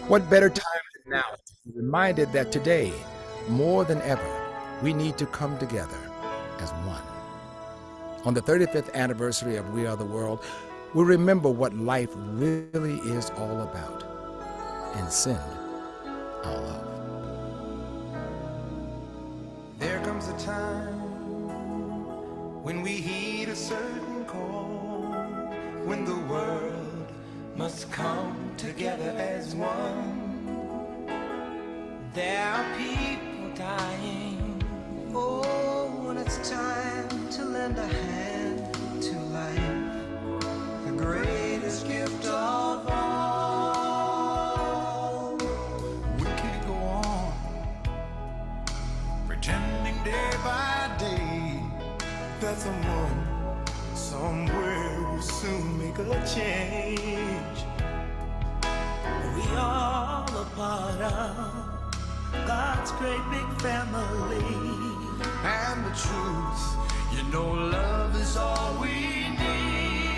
What better time than now to be reminded that today, more than ever, we need to come together as one. On the 35th anniversary of We Are the World, we remember what life really is all about and send our love. There comes a time when we heed a certain call, when the world must come together as one. There are people dying. Oh, when it's time to lend a hand to life, the greatest gift of all. We can't go on pretending day by day that someone somewhere will soon make a change. We all a part of God's great big family. And the truth, you know, love is all we need.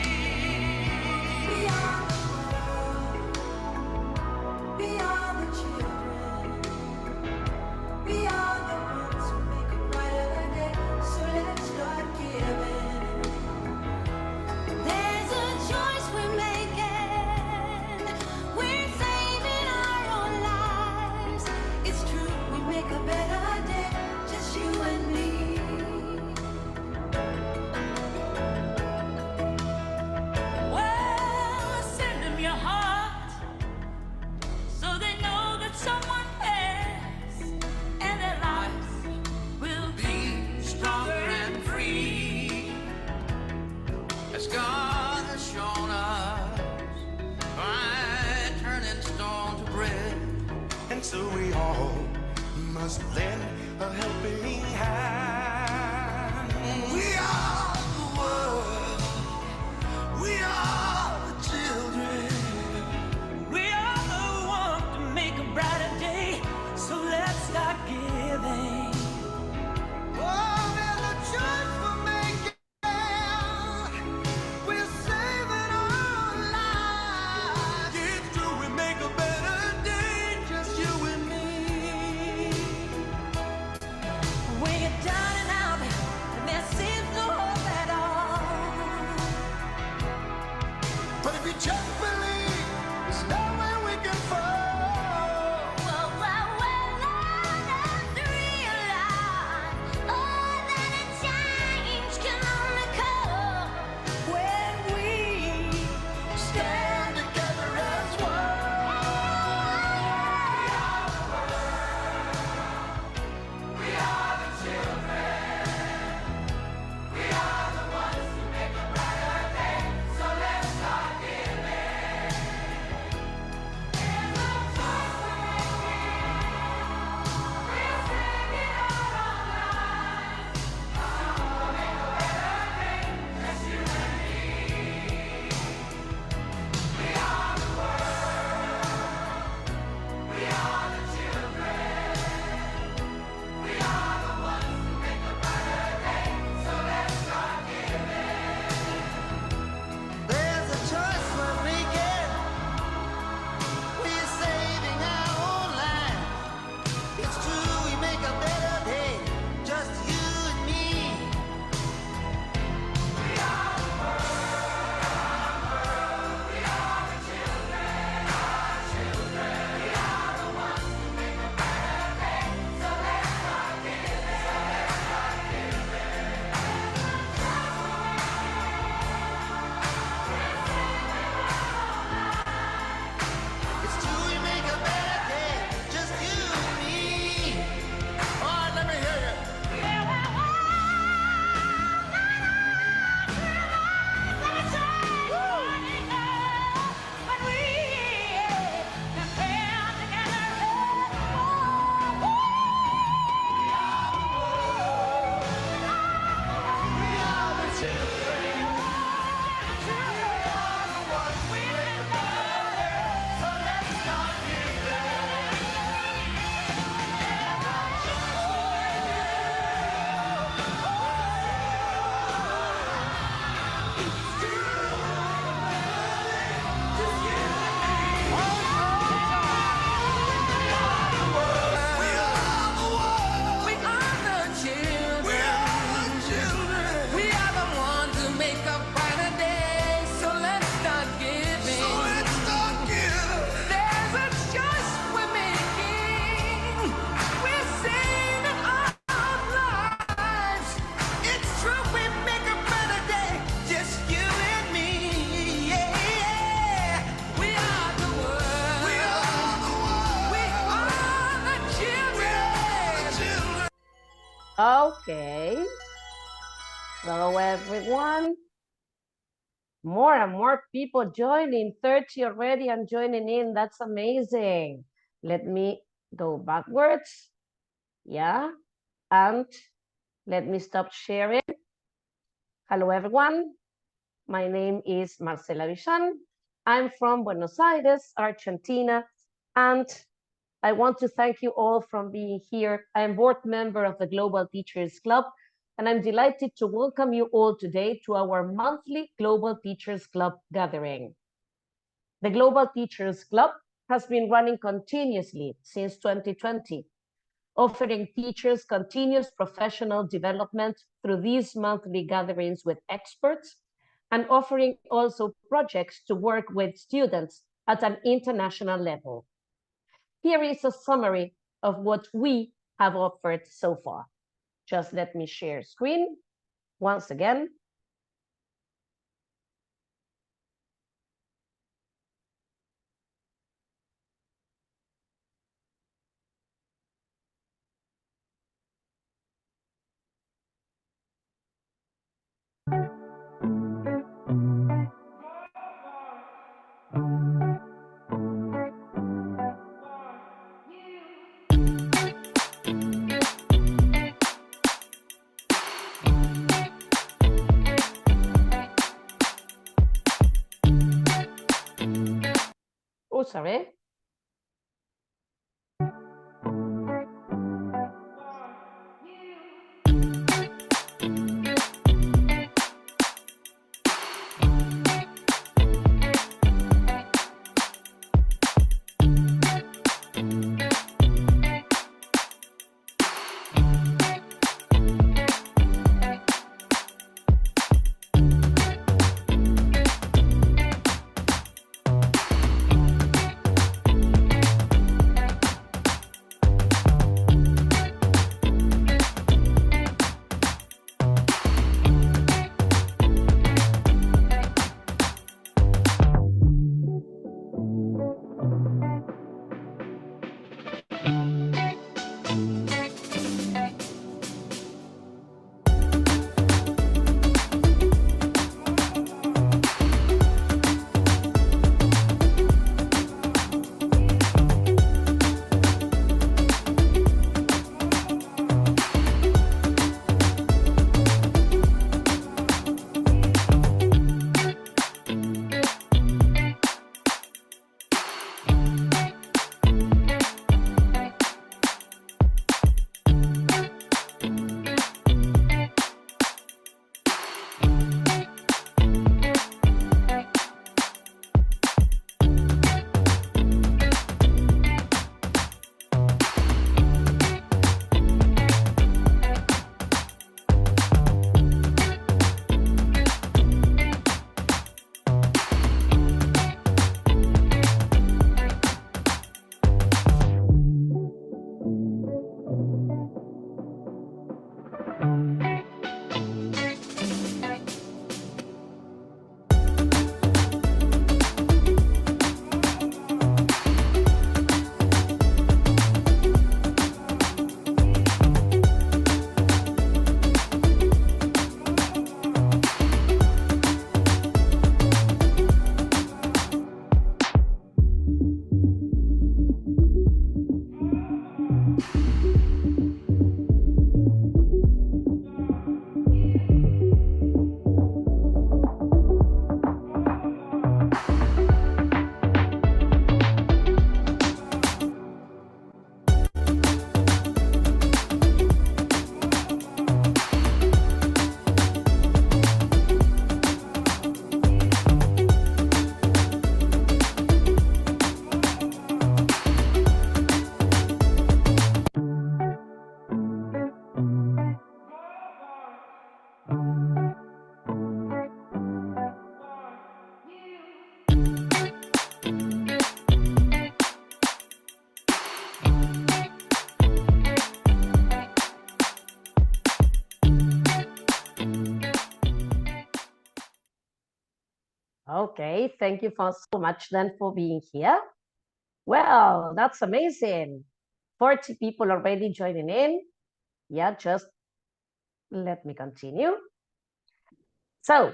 We are the world. We are the children. We are the ones who make a brighter day. So let's start giving. There's a choice we're making. We're saving our own lives. It's true, we make a better day, just you and me. Well, send them your heart so they know that someone cares, and their lives will be stronger and free, as God has shown us by turning stone to bread. And so we all must lend a helping hand. We are the world. We are the children. We are the one to make a brighter day. So let's start giving. Oh, there's a choice we're making. We're saving our lives. It's true, we make a better day, just you and me. When you're Okay. Hello, everyone. More and more people joining, 30 already and joining in. That's amazing. Let me go backwards. Yeah. And let me stop sharing. Hello, everyone. My name is Marcela Villan. I'm from Buenos Aires, Argentina, and I want to thank you all for being here. I am board member of the Global Teachers Club, and I'm delighted to welcome you all today to our monthly Global Teachers Club gathering. The Global Teachers Club has been running continuously since 2020, offering teachers continuous professional development through these monthly gatherings with experts, and offering also projects to work with students at an international level. Here is a summary of what we have offered so far. Just let me share screen once again. Oh, sorry. Okay, thank you for so much then for being here. Well, that's amazing. 40 people already joining in. Yeah, just Let me continue. So,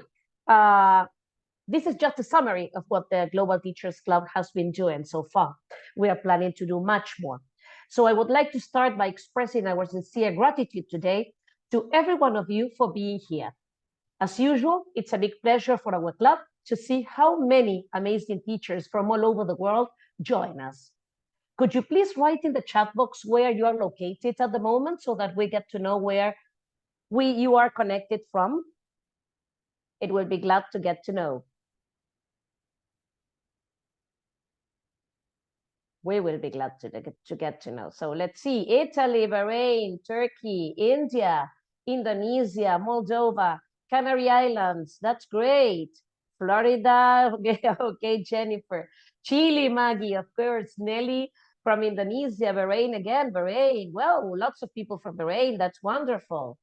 this is just a summary of what the Global Teachers Club has been doing so far. We are planning to do much more. So I would like to start by expressing our sincere gratitude today to every one of you for being here. As usual, it's a big pleasure for our club to see how many amazing teachers from all over the world join us. Could you please write in the chat box where you are located at the moment so that we get to know where you are connected from? It will be glad to get to know. We will be glad to get to know. So let's see, Italy, Bahrain, Turkey, India, Indonesia, Moldova, Canary Islands, that's great. Florida, okay, okay, Jennifer. Chile, Maggie, of course, Nelly from Indonesia, Bahrain again, Bahrain. Well, lots of people from Bahrain, that's wonderful.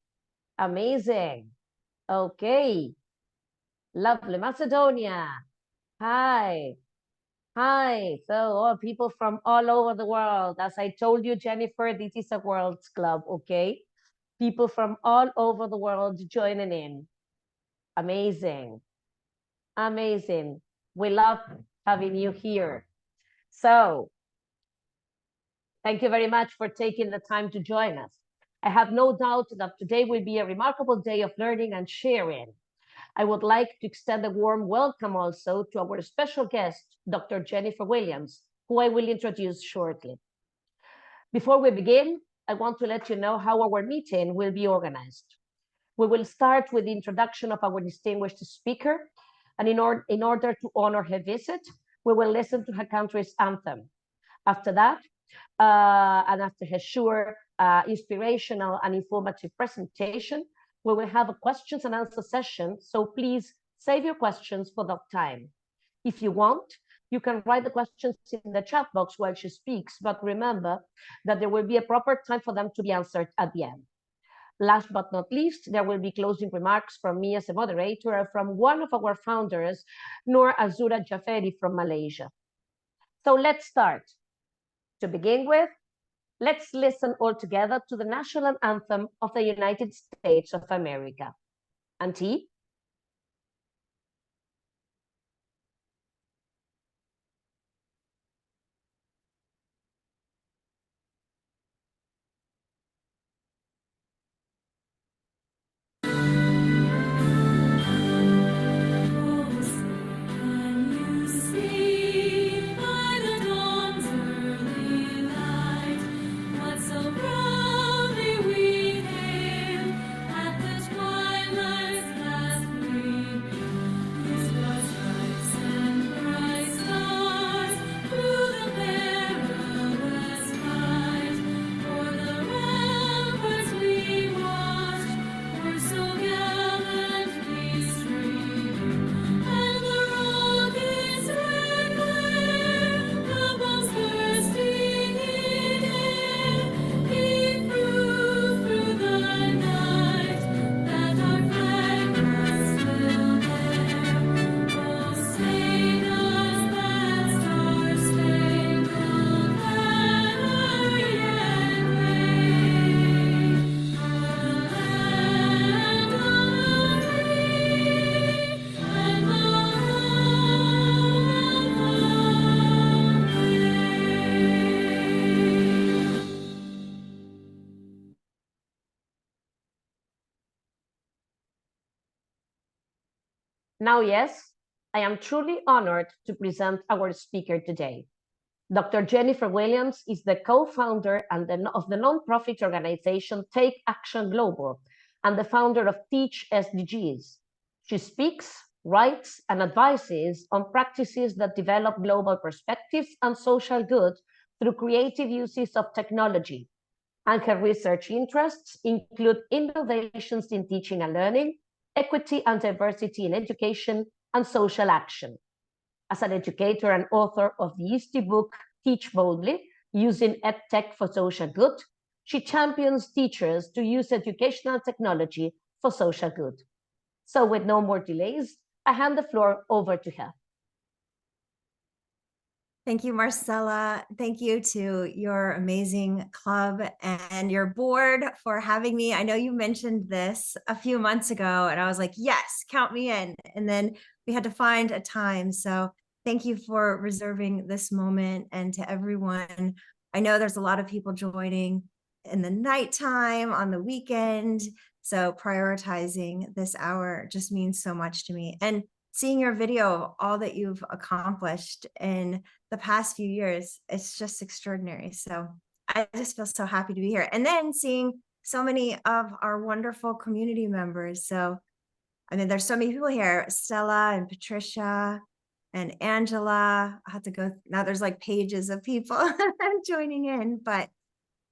Amazing. Okay. Lovely. Macedonia. Hi. Hi, so all people from all over the world. As I told you, Jennifer, this is a world's club, okay? People from all over the world joining in. Amazing. Amazing. We love having you here. So, thank you very much for taking the time to join us. I have no doubt that today will be a remarkable day of learning and sharing. I would like to extend a warm welcome also to our special guest, Dr. Jennifer Williams, who I will introduce shortly. Before we begin, I want to let you know how our meeting will be organized. We will start with the introduction of our distinguished speaker, and in order to honor her visit, we will listen to her country's anthem. After that, and after her sure inspirational and informative presentation, we will have a questions and answer session, so please save your questions for that time. If you want, you can write the questions in the chat box while she speaks, but remember that there will be a proper time for them to be answered at the end. Last but not least, there will be closing remarks from me as a moderator and from one of our founders, Noor Azura Jaferi from Malaysia. So let's start. To begin with, let's listen all together to the national anthem of the United States of America. Auntie? Now, yes, I am truly honored to present our speaker today. Dr. Jennifer Williams is the co-founder of the nonprofit organization Take Action Global and the founder of Teach SDGs. She speaks, writes, and advises on practices that develop global perspectives and social good through creative uses of technology. And her research interests include innovations in teaching and learning, equity and diversity in education, and social action. As an educator and author of the ISTE book, Teach Boldly, Using EdTech for Social Good, she champions teachers to use educational technology for social good. So with no more delays, I hand the floor over to her. Thank you, Marcella. Thank you to your amazing club and your board for having me. I know you mentioned this a few months ago, and I was like, yes, count me in. And then we had to find a time. So thank you for reserving this moment. And to everyone, I know there's a lot of people joining in the nighttime, on the weekend. So prioritizing this hour just means so much to me. And seeing your video of all that you've accomplished in the past few years, it's just extraordinary. So I just feel so happy to be here. And then seeing so many of our wonderful community members. So, I mean, there's so many people here, Stella and Patricia and Angela. I have to go, now there's like pages of people joining in, but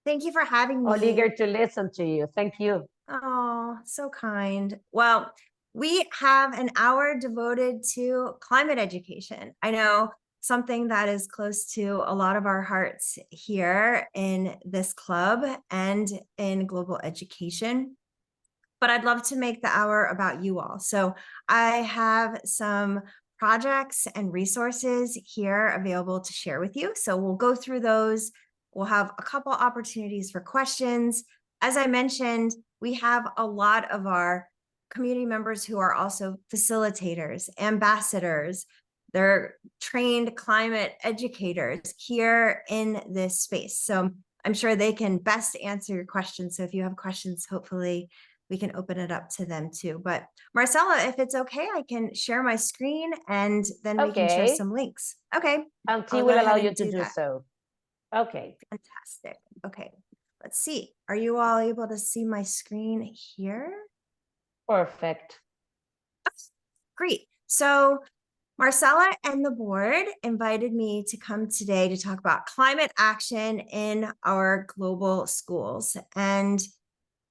thank you for having All me. eager to listen to you. Thank you. Oh, so kind. Well, we have an hour devoted to climate education. I know something that is close to a lot of our hearts here in this club and in global education. But I'd love to make the hour about you all. So I have some projects and resources here available to share with you. So we'll go through those. We'll have a couple opportunities for questions. As I mentioned, we have a lot of our community members who are also facilitators, ambassadors. They're trained climate educators here in this space. So I'm sure they can best answer your questions. So if you have questions, hopefully we can open it up to them too. But Marcella, if it's okay, I can share my screen and then we can share Okay. some links. Okay. And T I'll will go allow ahead you and to do do that. so. Okay. Fantastic. Okay. Let's see. Are you all able to see my screen here? Perfect. Great. So Marcella and the board invited me to come today to talk about climate action in our global schools. And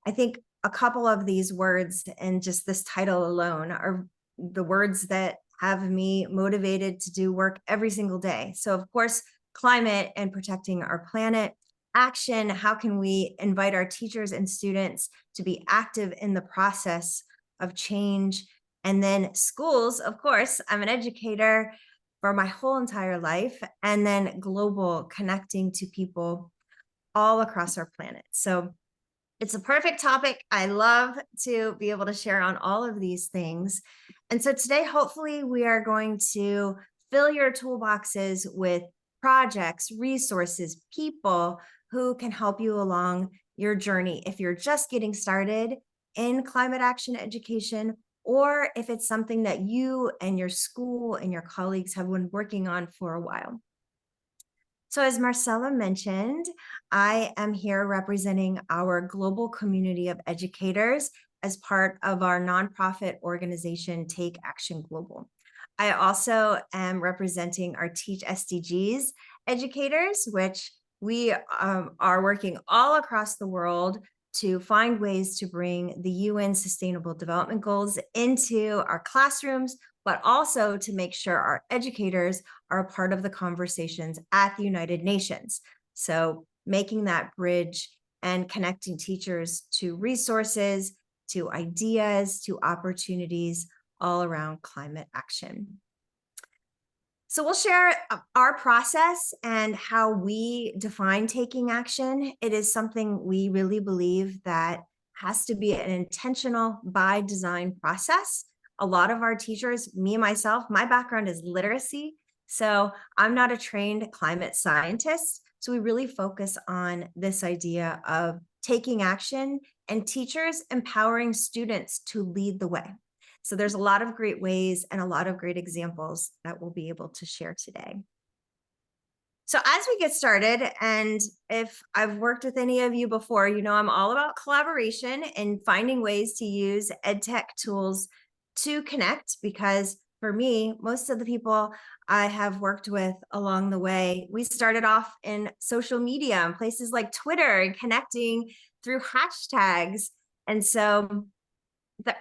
I think a couple of these words and just this title alone are the words that have me motivated to do work every single day. So of course, climate and protecting our planet. Action, how can we invite our teachers and students to be active in the process of change? And then schools, of course, I'm an educator for my whole entire life, and then global, connecting to people all across our planet. So it's a perfect topic. I love to be able to share on all of these things. And so today, hopefully, we are going to fill your toolboxes with projects, resources, people who can help you along your journey if you're just getting started in climate action education, or if it's something that you and your school and your colleagues have been working on for a while. So as Marcella mentioned, I am here representing our global community of educators as part of our nonprofit organization, Take Action Global. I also am representing our Teach SDGs educators, which we are working all across the world to find ways to bring the UN Sustainable Development Goals into our classrooms, but also to make sure our educators are a part of the conversations at the United Nations. So making that bridge and connecting teachers to resources, to ideas, to opportunities all around climate action. So we'll share our process and how we define taking action. It is something we really believe that has to be an intentional by design process. A lot of our teachers, me myself, my background is literacy. So I'm not a trained climate scientist. So we really focus on this idea of taking action and teachers empowering students to lead the way. So there's a lot of great ways and a lot of great examples that we'll be able to share today. So as we get started, and if I've worked with any of you before, you know I'm all about collaboration and finding ways to use EdTech tools to connect, because for me, most of the people I have worked with along the way, we started off in social media and places like Twitter and connecting through hashtags. And so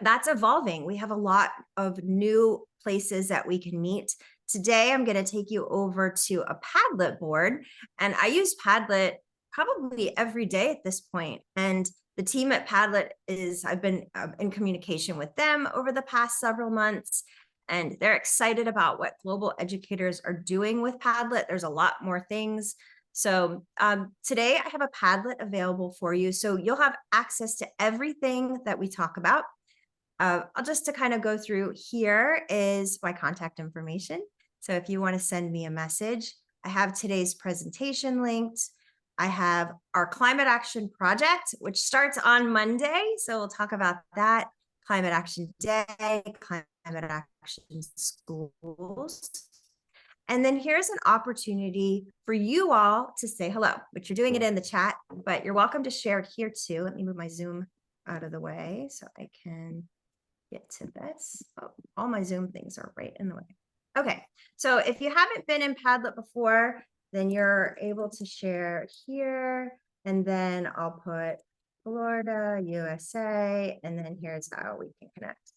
that's evolving. We have a lot of new places that we can meet. Today, I'm going to take you over to a Padlet board, and I use Padlet probably every day at this point. And the team at Padlet I've been in communication with them over the past several months. and they're excited about what global educators are doing with Padlet. There's a lot more things. So today I have a Padlet available for you. So you'll have access to everything that we talk about. I'll just to kind of go through, here is my contact information. So if you want to send me a message, I have today's presentation linked. I have our climate action project, which starts on Monday. So we'll talk about that. Climate Action Day, Climate Action Schools. And then here's an opportunity for you all to say hello, but you're doing it in the chat, but you're welcome to share it here too. Let me move my Zoom out of the way so I can get to this. Oh, all my Zoom things are right in the way. Okay, so if you haven't been in Padlet before, then you're able to share here, and then I'll put Florida, USA, and then here's how we can connect.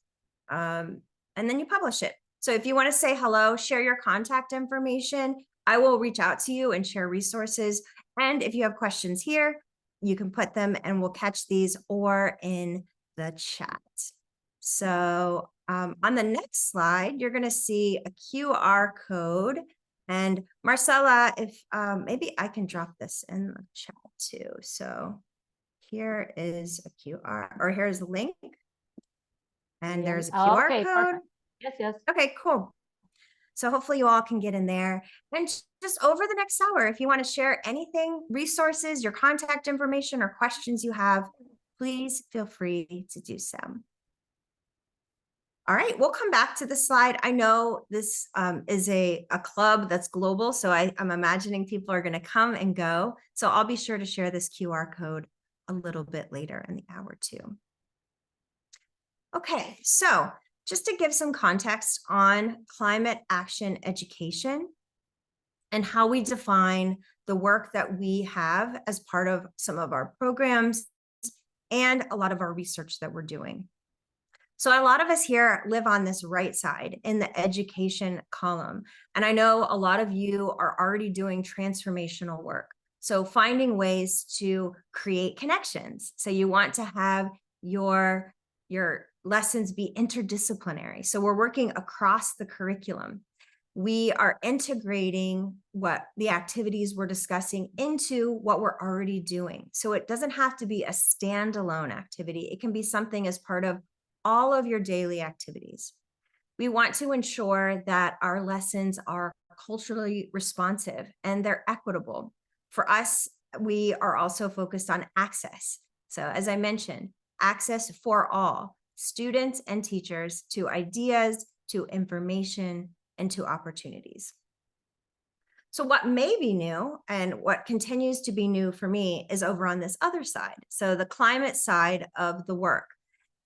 And then you publish it. So if you want to say hello, share your contact information, I will reach out to you and share resources. And if you have questions here, you can put them and we'll catch these or in the chat. So on the next slide, you're going to see a QR code. And Marcella, if maybe I can drop this in the chat too. So here is a QR, or here's the link. And there's a QR Okay, code. perfect. Yes, yes. Okay, cool. So hopefully you all can get in there. And just over the next hour, if you want to share anything, resources, your contact information, or questions you have, please feel free to do so. All right, we'll come back to the slide. I know this is a club that's global, so I'm imagining people are going to come and go. So I'll be sure to share this QR code a little bit later in the hour too. Okay, so just to give some context on climate action education and how we define the work that we have as part of some of our programs and a lot of our research that we're doing. So a lot of us here live on this right side in the education column. And I know a lot of you are already doing transformational work. So finding ways to create connections. So you want to have your lessons be interdisciplinary. So we're working across the curriculum. We are integrating what the activities we're discussing into what we're already doing. So it doesn't have to be a standalone activity. It can be something as part of all of your daily activities. We want to ensure that our lessons are culturally responsive and they're equitable. For us, we are also focused on access. So as I mentioned, access for all, students and teachers, to ideas, to information, and to opportunities. So what may be new and what continues to be new for me is over on this other side. So the climate side of the work.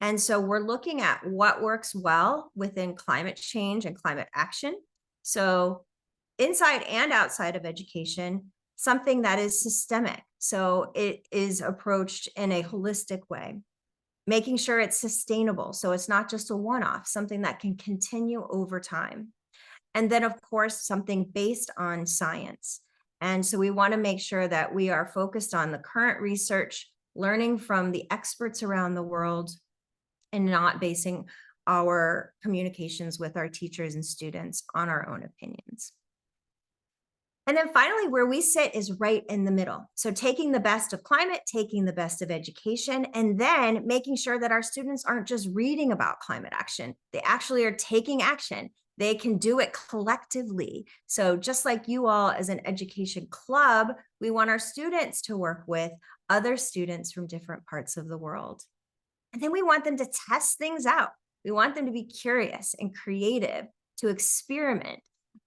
And so we're looking at what works well within climate change and climate action. So inside and outside of education, something that is systemic. So it is approached in a holistic way, making sure it's sustainable. So it's not just a one-off, something that can continue over time. And then of course, something based on science. And so we want to make sure that we are focused on the current research, learning from the experts around the world, and not basing our communications with our teachers and students on our own opinions. And then finally, where we sit is right in the middle. So taking the best of climate, taking the best of education, and then making sure that our students aren't just reading about climate action. They actually are taking action. They can do it collectively. So just like you all as an education club, we want our students to work with other students from different parts of the world. And then we want them to test things out. We want them to be curious and creative, to experiment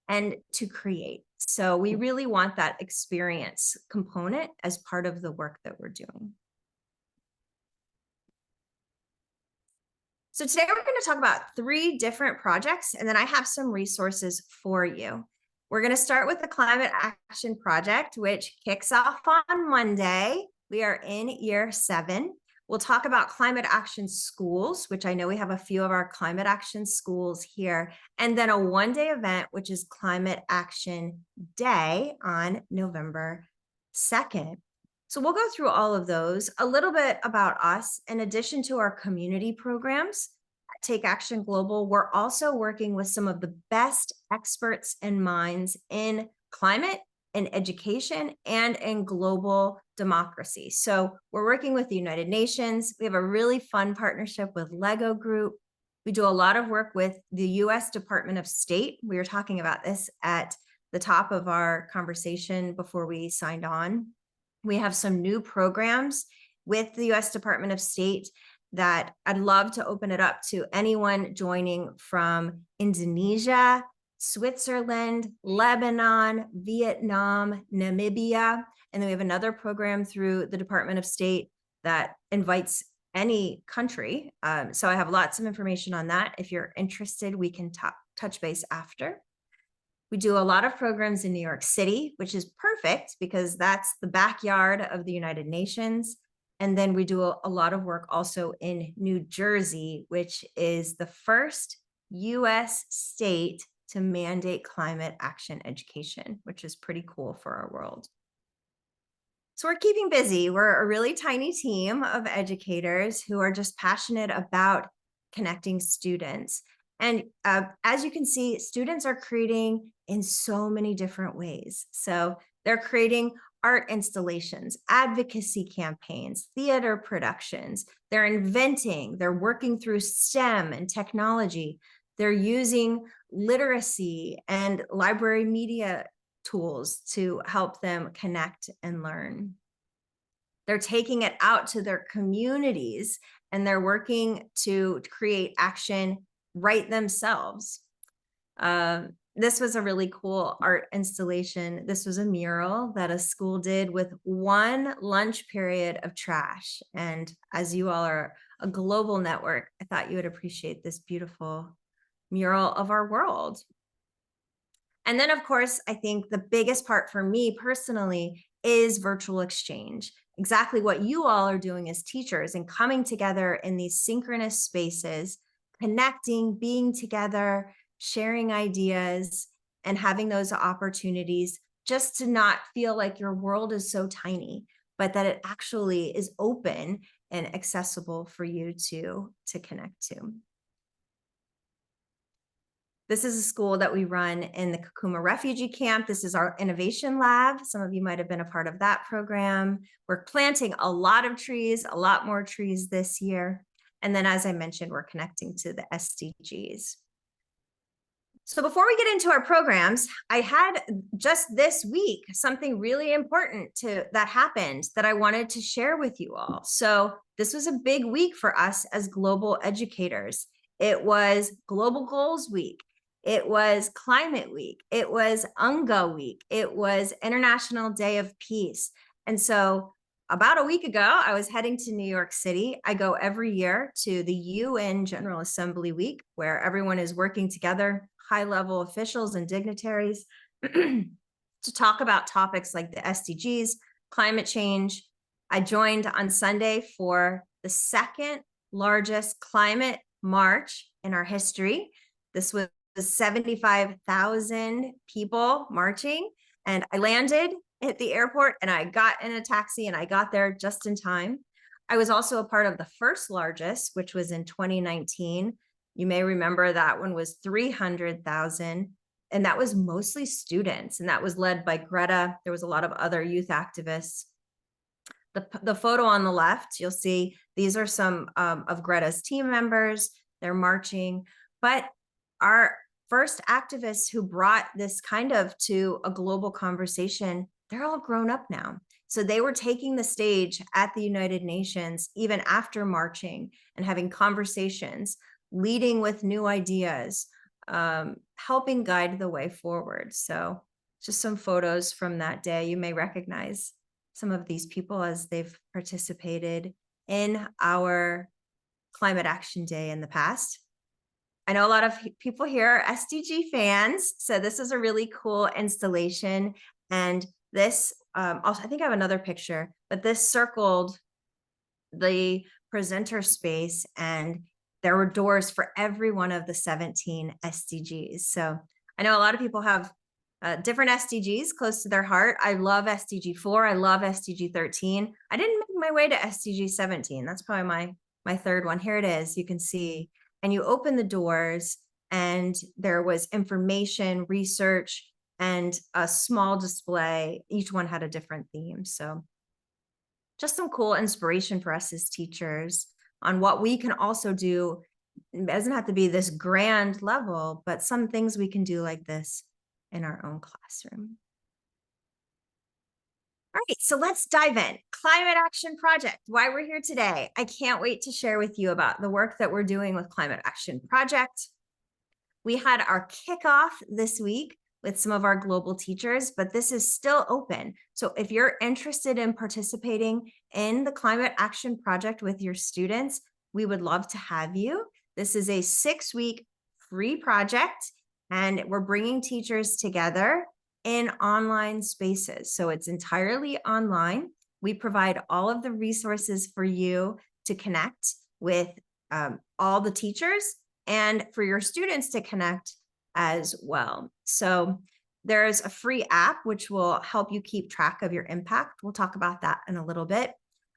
and to create. So we really want that experience component as part of the work that we're doing. So today we're going to talk about 3 different projects, and then I have some resources for you. We're going to start with the Climate Action Project, which kicks off on Monday. We are in year 7. We'll talk about climate action schools, which I know we have a few of our climate action schools here, and then a one-day event, which is Climate Action Day on November 2nd. So we'll go through all of those, a little bit about us, in addition to our community programs. Take Action Global, we're also working with some of the best experts and minds in climate, in education, and in global democracy. So we're working with the United Nations. We have a really fun partnership with Lego Group. We do a lot of work with the US Department of State. We were talking about this at the top of our conversation before we signed on. We have some new programs with the US Department of State that I'd love to open it up to anyone joining from Indonesia, Switzerland, Lebanon, Vietnam, Namibia. And then we have another program through the Department of State that invites any country. So I have lots of information on that. If you're interested, we can touch base after. We do a lot of programs in New York City, which is perfect because that's the backyard of the United Nations. And then we do a lot of work also in New Jersey, which is the first US state to mandate climate action education, which is pretty cool for our world. So we're keeping busy. We're a really tiny team of educators who are just passionate about connecting students. And as you can see, students are creating in so many different ways. So they're creating art installations, advocacy campaigns, theater productions. They're inventing, they're working through STEM and technology. They're using literacy and library media tools to help them connect and learn. They're taking it out to their communities and they're working to create action right themselves. This was a really cool art installation. This was a mural that a school did with one lunch period of trash. And as you all are a global network, I thought you would appreciate this beautiful mural of our world. And then, of course, I think the biggest part for me personally is virtual exchange. Exactly what you all are doing as teachers and coming together in these synchronous spaces, connecting, being together, sharing ideas, and having those opportunities just to not feel like your world is so tiny, but that it actually is open and accessible for you to connect to. This is a school that we run in the Kakuma refugee camp. This is our innovation lab. Some of you might have been a part of that program. We're planting a lot of trees, a lot more trees this year. And then, as I mentioned, we're connecting to the SDGs. So before we get into our programs, I had just this week something really important that happened that I wanted to share with you all. So this was a big week for us as global educators. It was Global Goals Week. It was Climate Week. It was UNGA Week. It was International Day of Peace. And so about a week ago, I was heading to New York City. I go every year to the UN General Assembly Week, where everyone is working together, high-level officials and dignitaries, to talk about topics like the SDGs, climate change. I joined on Sunday for the second largest climate march in our history. This was 75,000 people marching, and I landed at the airport and I got in a taxi and I got there just in time. I was also a part of the first largest, which was in 2019. You may remember that one was 300,000, and that was mostly students, and that was led by Greta. There was a lot of other youth activists. The photo on the left, you'll see these are some of Greta's team members. They're marching, but our first activists who brought this kind of to a global conversation, they're all grown up now. So they were taking the stage at the United Nations, even after marching and having conversations, leading with new ideas, helping guide the way forward. So just some photos from that day. You may recognize some of these people as they've participated in our Climate Action Day in the past. I know a lot of people here are SDG fans, so this is a really cool installation. And this, also, I think I have another picture, but this circled the presenter space, and there were doors for every one of the 17 SDGs. So I know a lot of people have different SDGs close to their heart. I love SDG 4. I love SDG 13. I didn't make my way to SDG 17. That's probably my third one. Here it is. You can see and you open the doors, and there was information, research, and a small display. Each one had a different theme. So just some cool inspiration for us as teachers on what we can also do. It doesn't have to be this grand level, but some things we can do like this in our own classroom. All right, so let's dive in. Climate Action Project, why we're here today. I can't wait to share with you about the work that we're doing with Climate Action Project. We had our kickoff this week with some of our global teachers, but this is still open. So if you're interested in participating in the Climate Action Project with your students, we would love to have you. This is a 6-week free project, and we're bringing teachers together in online spaces. So it's entirely online. We provide all of the resources for you to connect with all the teachers and for your students to connect as well. So there's a free app which will help you keep track of your impact. We'll talk about that in a little bit.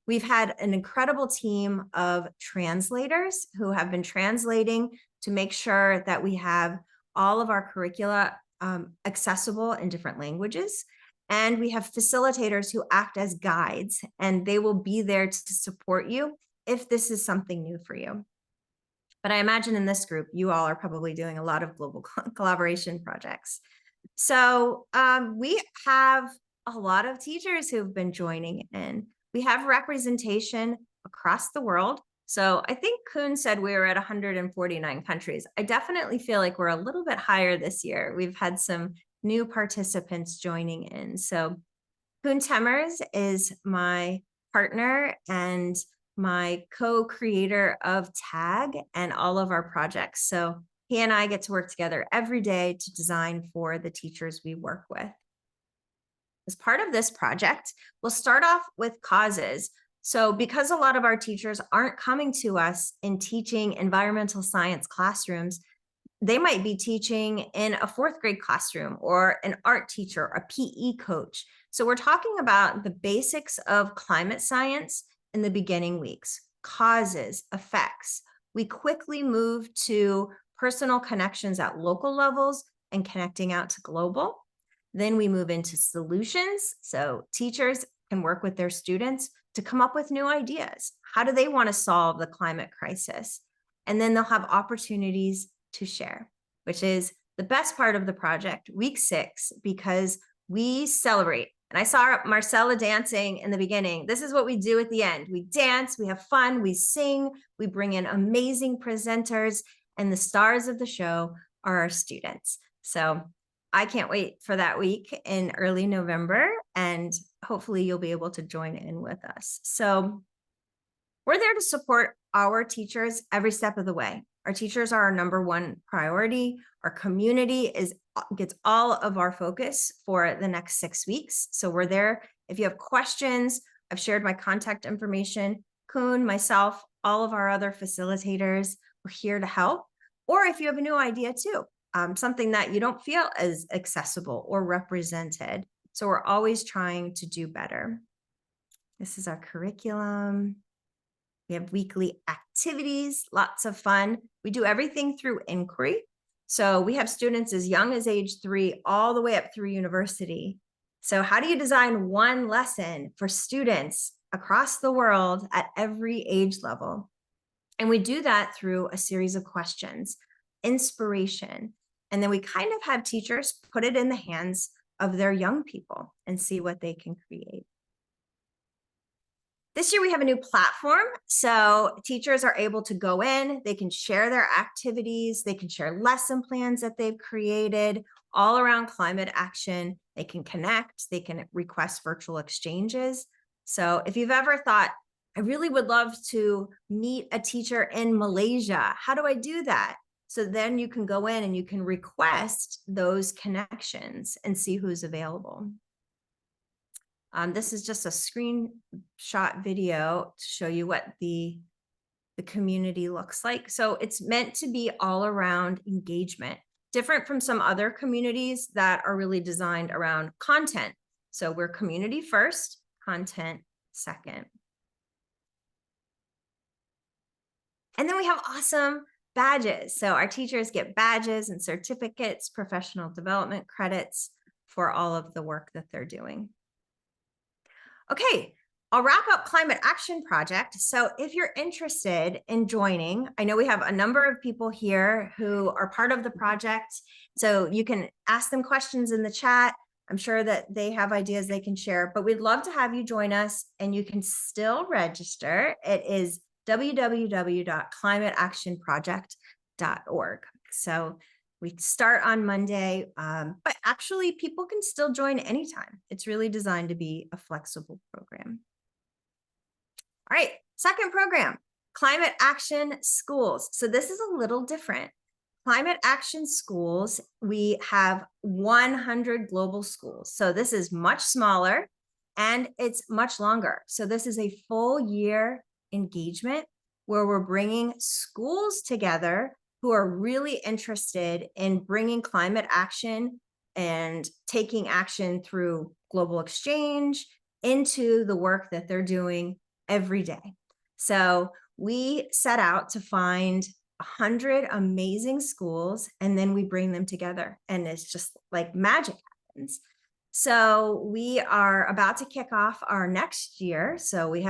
We've had an incredible team of translators who have been translating to make sure that we have all of our curricula accessible in different languages. And we have facilitators who act as guides, and they will be there to support you if this is something new for you. But I imagine in this group, you all are probably doing a lot of global collaboration projects. So we have a lot of teachers who've been joining in. We have representation across the world. So I think Kuhn said we were at 149 countries. I definitely feel like we're a little bit higher this year. We've had some new participants joining in. So Kuhn Temmers is my partner and my co-creator of TAG and all of our projects. So he and I get to work together every day to design for the teachers we work with. As part of this project, we'll start off with causes. So because a lot of our teachers aren't coming to us in teaching environmental science classrooms, they might be teaching in a 4th grade classroom or an art teacher, a PE coach. So we're talking about the basics of climate science in the beginning weeks, causes, effects. We quickly move to personal connections at local levels and connecting out to global. Then we move into solutions. So teachers can work with their students to come up with new ideas. How do they want to solve the climate crisis? And then they'll have opportunities to share, which is the best part of the project, week 6, because we celebrate. And I saw Marcella dancing in the beginning. This is what we do at the end. We dance, we have fun, we sing, we bring in amazing presenters, and the stars of the show are our students. So I can't wait for that week in early November, and hopefully you'll be able to join in with us. So we're there to support our teachers every step of the way. Our teachers are our #1 priority. Our community gets all of our focus for the next 6 weeks. So we're there. If you have questions, I've shared my contact information. Kuhn, myself, all of our other facilitators, we're here to help. Or if you have a new idea too, something that you don't feel as accessible or represented. So we're always trying to do better. This is our curriculum. We have weekly activities, lots of fun. We do everything through inquiry. So we have students as young as age 3 all the way up through university. So how do you design one lesson for students across the world at every age level? And we do that through a series of questions, inspiration. And then we kind of have teachers put it in the hands of their young people and see what they can create. This year we have a new platform. So teachers are able to go in, they can share their activities, they can share lesson plans that they've created all around climate action. They can connect, they can request virtual exchanges. So if you've ever thought, I really would love to meet a teacher in Malaysia, how do I do that? So then you can go in and you can request those connections and see who's available. This is just a screenshot video to show you what the community looks like. So it's meant to be all around engagement, different from some other communities that are really designed around content. So we're community first, content second. And then we have awesome badges. So our teachers get badges and certificates, professional development credits for all of the work that they're doing. Okay, I'll wrap up Climate Action Project. So if you're interested in joining, I know we have a number of people here who are part of the project. So you can ask them questions in the chat. I'm sure that they have ideas they can share, but we'd love to have you join us, and you can still register. It is www.climateactionproject.org. So we start on Monday, but actually people can still join anytime. It's really designed to be a flexible program. All right, second program, Climate Action Schools. So this is a little different. Climate Action Schools, we have 100 global schools. So this is much smaller and it's much longer. So this is a full year engagement where we're bringing schools together who are really interested in bringing climate action and taking action through global exchange into the work that they're doing every day. So we set out to find 100 amazing schools, and then we bring them together, and it's just like magic happens. So we are about to kick off our next year. So we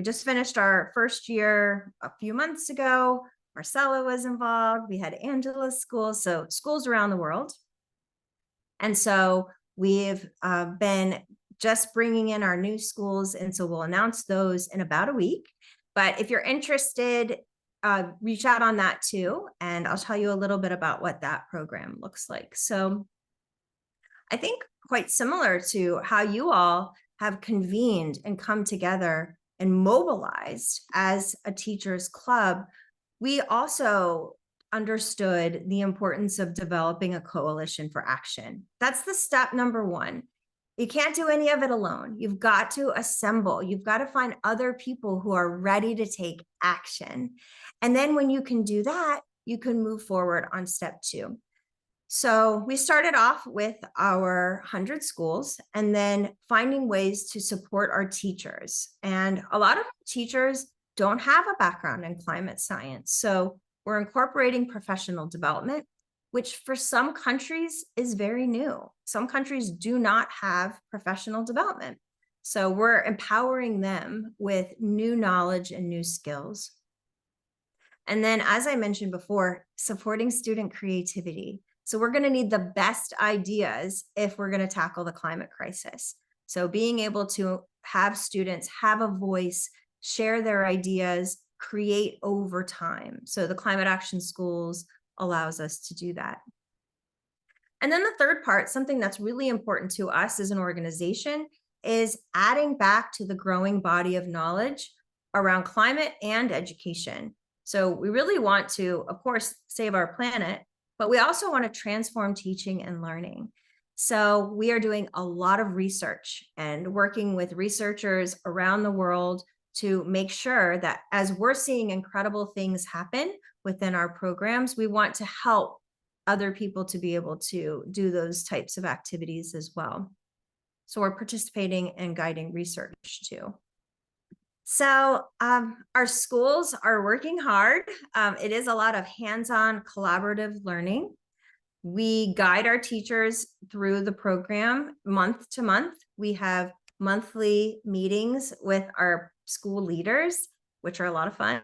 just finished our first year a few months ago. Marcella was involved. We had Angela's school, so schools around the world. And so we've been just bringing in our new schools, and so we'll announce those in about a week. But if you're interested, reach out on that too, and I'll tell you a little bit about what that program looks like. So I think quite similar to how you all have convened and come together and mobilized as a teachers club, we also understood the importance of developing a coalition for action. That's the step number one. You can't do any of it alone. You've got to assemble. You've got to find other people who are ready to take action. And then when you can do that, you can move forward on step two. So we started off with our 100 schools and then finding ways to support our teachers. And a lot of teachers don't have a background in climate science. So we're incorporating professional development, which for some countries is very new. Some countries do not have professional development. So we're empowering them with new knowledge and new skills. And then, as I mentioned before, supporting student creativity. So we're going to need the best ideas if we're going to tackle the climate crisis. So being able to have students have a voice, share their ideas, create over time. So the Climate Action Schools allows us to do that. And then the third part, something that's really important to us as an organization, is adding back to the growing body of knowledge around climate and education. So we really want to, of course, save our planet, but we also want to transform teaching and learning. So we are doing a lot of research and working with researchers around the world to make sure that as we're seeing incredible things happen within our programs, we want to help other people to be able to do those types of activities as well. So we're participating and guiding research too. So our schools are working hard. It is a lot of hands-on collaborative learning. We guide our teachers through the program month to month. We have monthly meetings with our school leaders, which are a lot of fun.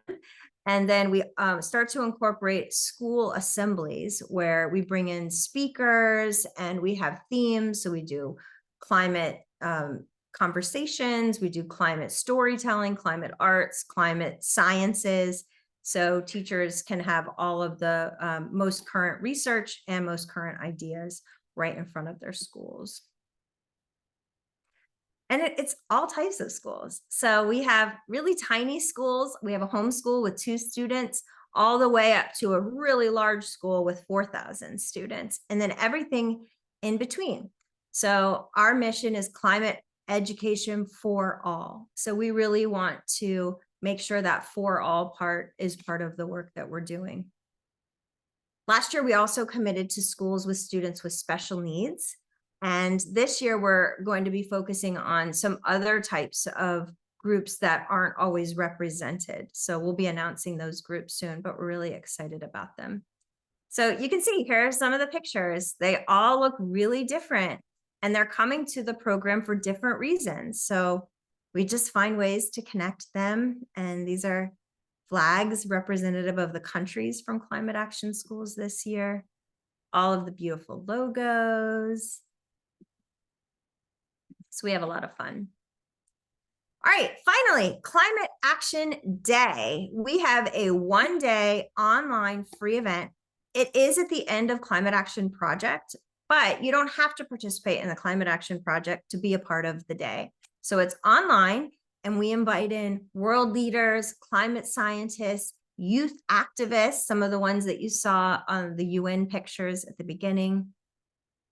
And then we start to incorporate school assemblies where we bring in speakers and we have themes. So we do climate conversations, we do climate storytelling, climate arts, climate sciences. So teachers can have all of the most current research and most current ideas right in front of their schools. And it's all types of schools. So we have really tiny schools. We have a homeschool with 2 students, all the way up to a really large school with 4,000 students, and then everything in between. So our mission is climate education for all. So we really want to make sure that for all part is part of the work that we're doing. Last year, we also committed to schools with students with special needs. And this year, we're going to be focusing on some other types of groups that aren't always represented. So we'll be announcing those groups soon, but we're really excited about them. So you can see here are some of the pictures. They all look really different, and they're coming to the program for different reasons. So we just find ways to connect them. And these are flags representative of the countries from Climate Action Schools this year. All of the beautiful logos. So we have a lot of fun. All right, finally, Climate Action Day. We have a one-day online free event. It is at the end of Climate Action Project, but you don't have to participate in the Climate Action Project to be a part of the day. So it's online, and we invite in world leaders, climate scientists, youth activists, some of the ones that you saw on the UN pictures at the beginning,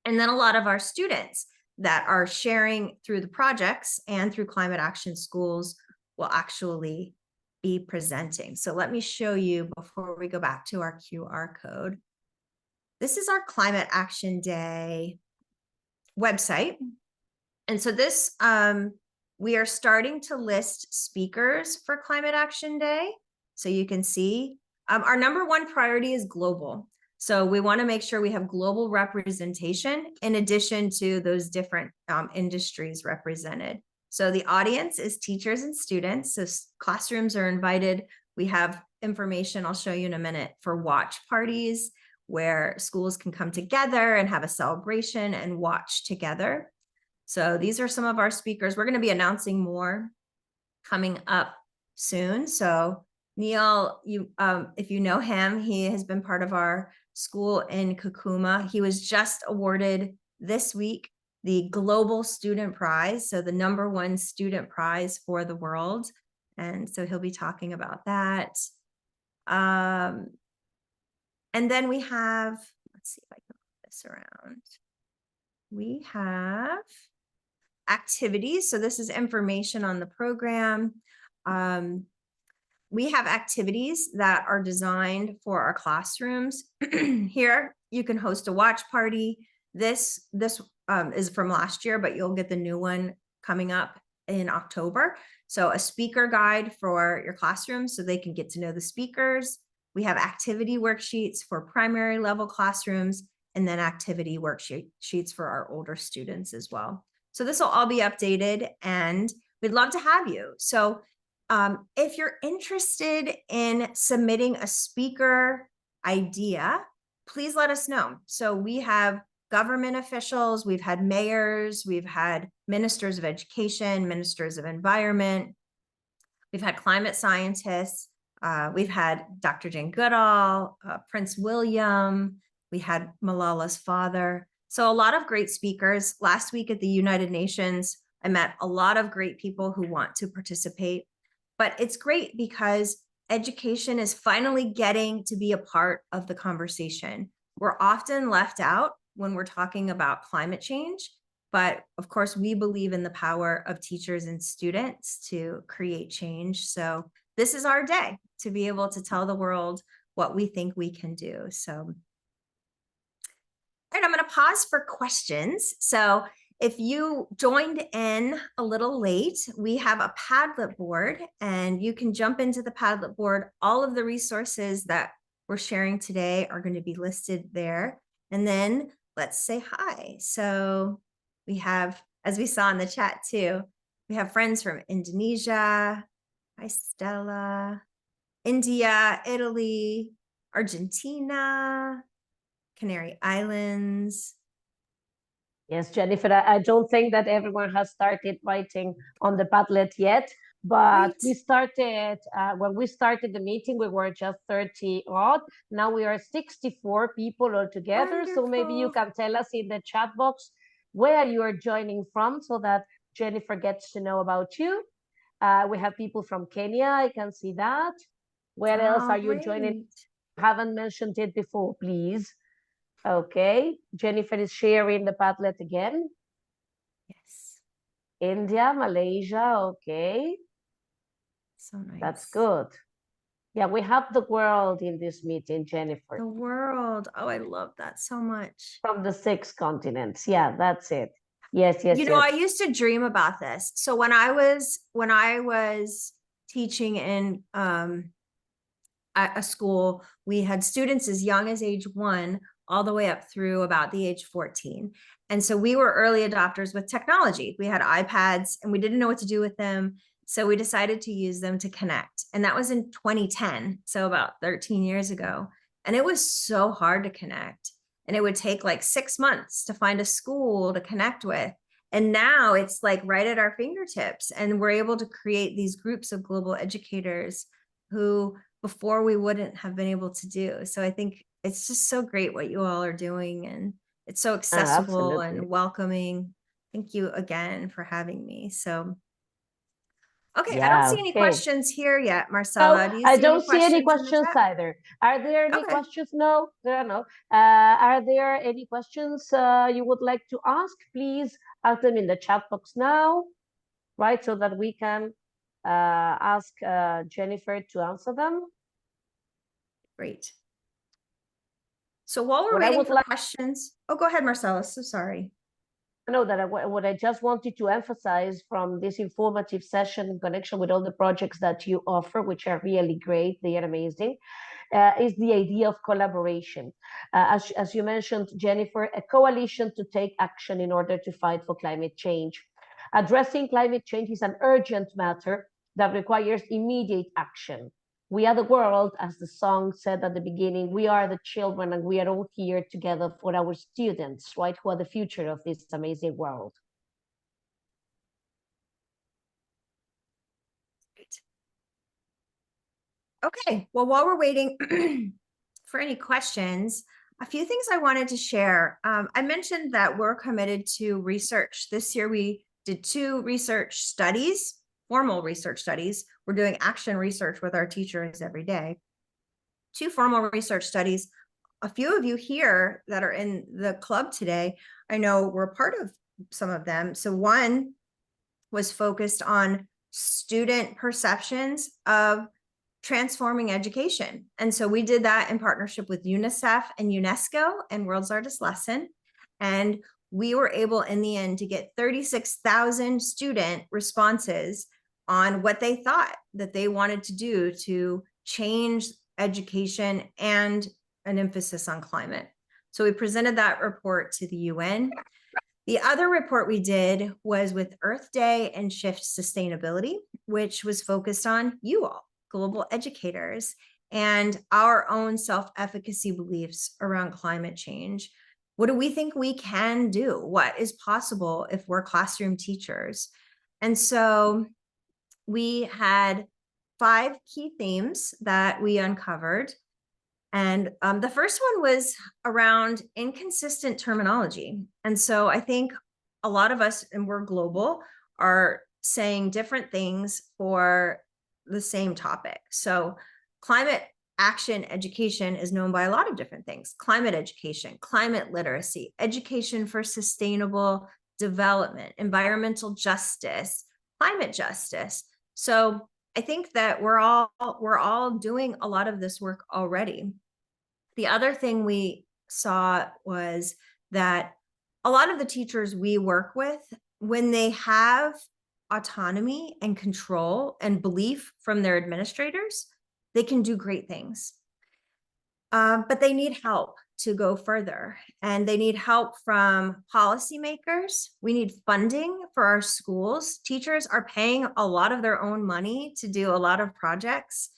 and then a lot of our students that are sharing through the projects and through Climate Action Schools will actually be presenting. So let me show you before we go back to our QR code. This is our Climate Action Day website. And so this, we are starting to list speakers for Climate Action Day. So you can see our number one priority is global. So we want to make sure we have global representation in addition to those different industries represented. So the audience is teachers and students. So classrooms are invited. We have information I'll show you in a minute for watch parties where schools can come together and have a celebration and watch together. So these are some of our speakers. We're going to be announcing more coming up soon. So Neil, if you know him, he has been part of our school in Kakuma. He was just awarded this week the Global Student Prize, so the #1 student prize for the world. And so he'll be talking about that. And then we have, let's see if I can move this around. We have activities. So this is information on the program. We have activities that are designed for our classrooms. Here, you can host a watch party. This is from last year, but you'll get the new one coming up in October. So a speaker guide for your classroom so they can get to know the speakers. We have activity worksheets for primary level classrooms, and then activity worksheets for our older students as well. So this will all be updated, and we'd love to have you. So if you're interested in submitting a speaker idea, please let us know. So we have government officials, we've had mayors, we've had ministers of education, ministers of environment, we've had climate scientists, we've had Dr. Jane Goodall, Prince William, we had Malala's father. So a lot of great speakers. Last week at the United Nations, I met a lot of great people who want to participate. But it's great because education is finally getting to be a part of the conversation. We're often left out when we're talking about climate change, but of course we believe in the power of teachers and students to create change. So this is our day to be able to tell the world what we think we can do. So, all right, I'm going to pause for questions. So if you joined in a little late, we have a Padlet board, and you can jump into the Padlet board. All of the resources that we're sharing today are going to be listed there. And then let's say hi. So we have, as we saw in the chat too, we have friends from Indonesia. Hi, Stella. India, Italy, Argentina, Canary Islands. Yes, Jennifer, I don't think that everyone has started writing on the Padlet yet, but Right. we started, when we started the meeting, we were just 30 odd. Now we are 64 people altogether. So maybe you Wonderful. can tell us in the chat box where you are joining from so that Jennifer gets to know about you. We have people from Kenya, I can see that. Where else are you joining? Haven't mentioned it before, please. Okay, Jennifer is sharing the Padlet again. Yes. India, Malaysia, okay. So nice. That's good. Yeah, we have the world in this meeting, Jennifer. The world. Oh, I love that so much. From the 6 continents. Yeah, that's it. Yes, yes, You know, I yes. used to dream about this. So when I was teaching in at a school, we had students as young as age 1 all the way up through about the age 14. And so we were early adopters with technology. We had iPads and we didn't know what to do with them. So we decided to use them to connect. And that was in 2010, so about 13 years ago. And it was so hard to connect. And it would take like 6 months to find a school to connect with. And now it's like right at our fingertips. And we're able to create these groups of global educators who before we wouldn't have been able to do. So I think it's just so great what you all are doing, and it's so accessible Absolutely. and welcoming. Thank you again for having me. So, okay, I don't Yeah, see any okay. questions here yet, No, Marcella. Do you I see any don't see any questions in the questions chat? either. Are there any Okay. questions? No, there are no. Are there any questions you would like to ask? Please ask them in the chat box now, right? So that we can ask Jennifer to answer them. Great. So while we're What I waiting would for like questions, oh, go ahead, Marcella. So sorry. to know that what I just wanted to emphasize from this informative session in connection with all the projects that you offer, which are really great, they are amazing, is the idea of collaboration. As you mentioned, Jennifer, a coalition to take action in order to fight for climate change. Addressing climate change is an urgent matter that requires immediate action. We are the world, as the song said at the beginning, we are the children and we are all here together for our students, right, who are the future of this amazing world. Okay, well, while we're waiting for any questions, a few things I wanted to share. I mentioned that we're committed to research. This year we did 2 research studies, formal research studies. We're doing action research with our teachers every day. 2 formal research studies. A few of you here that are in the club today, I know we're part of some of them. So one was focused on student perceptions of transforming education. And so we did that in partnership with UNICEF and UNESCO and World's Artist Lesson. And we were able in the end to get 36,000 student responses on what they thought that they wanted to do to change education and an emphasis on climate. So we presented that report to the UN. The other report we did was with Earth Day and Shift Sustainability, which was focused on you all, global educators, and our own self-efficacy beliefs around climate change. What do we think we can do? What is possible if we're classroom teachers? And so we had 5 key themes that we uncovered. And the first one was around inconsistent terminology. And so I think a lot of us, and we're global, are saying different things for the same topic. So climate action education is known by a lot of different things: climate education, climate literacy, education for sustainable development, environmental justice, climate justice. So I think that we're all doing a lot of this work already. The other thing we saw was that a lot of the teachers we work with, when they have autonomy and control and belief from their administrators, they can do great things. But they need help to go further, and they need help from policymakers. We need funding for our schools. Teachers are paying a lot of their own money to do a lot of projects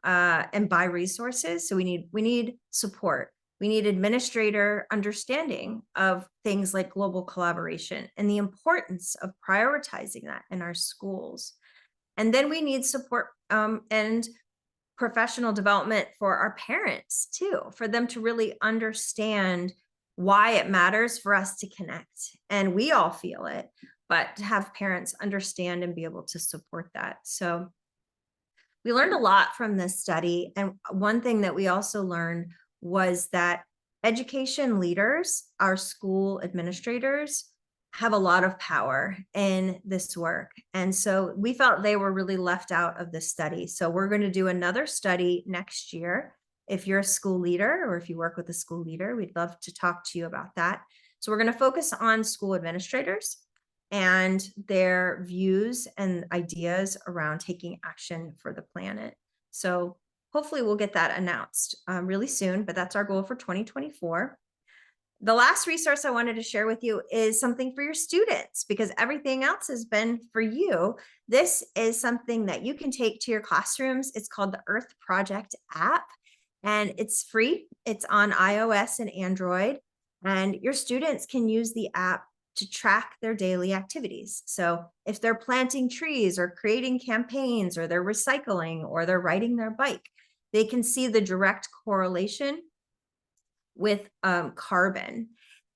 and buy resources. So we need support. We need administrator understanding of things like global collaboration and the importance of prioritizing that in our schools. And then we need support and professional development for our parents too, for them to really understand why it matters for us to connect. And we all feel it, but to have parents understand and be able to support that. So we learned a lot from this study. And one thing that we also learned was that education leaders, our school administrators, have a lot of power in this work. And so we felt they were really left out of this study. So we're going to do another study next year. If you're a school leader or if you work with a school leader, we'd love to talk to you about that. So we're going to focus on school administrators and their views and ideas around taking action for the planet. So hopefully we'll get that announced really soon, but that's our goal for 2024. The last resource I wanted to share with you is something for your students, because everything else has been for you. This is something that you can take to your classrooms. It's called the Earth Project app, and it's free. It's on iOS and Android, and your students can use the app to track their daily activities. So if they're planting trees or creating campaigns, or they're recycling, or they're riding their bike, they can see the direct correlation with carbon.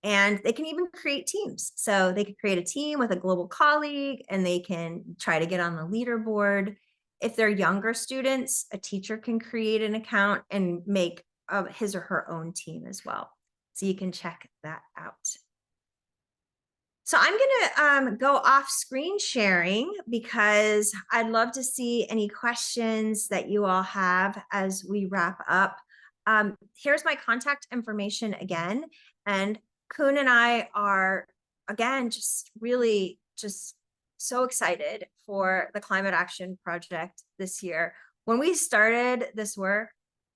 And they can even create teams. So they could create a team with a global colleague, and they can try to get on the leaderboard. If they're younger students, a teacher can create an account and make his or her own team as well. So you can check that out. So I'm going to go off screen sharing, because I'd love to see any questions that you all have as we wrap up. Here's my contact information again. And Kun and I are, again, just really just so excited for the Climate Action Project this year. When we started this work,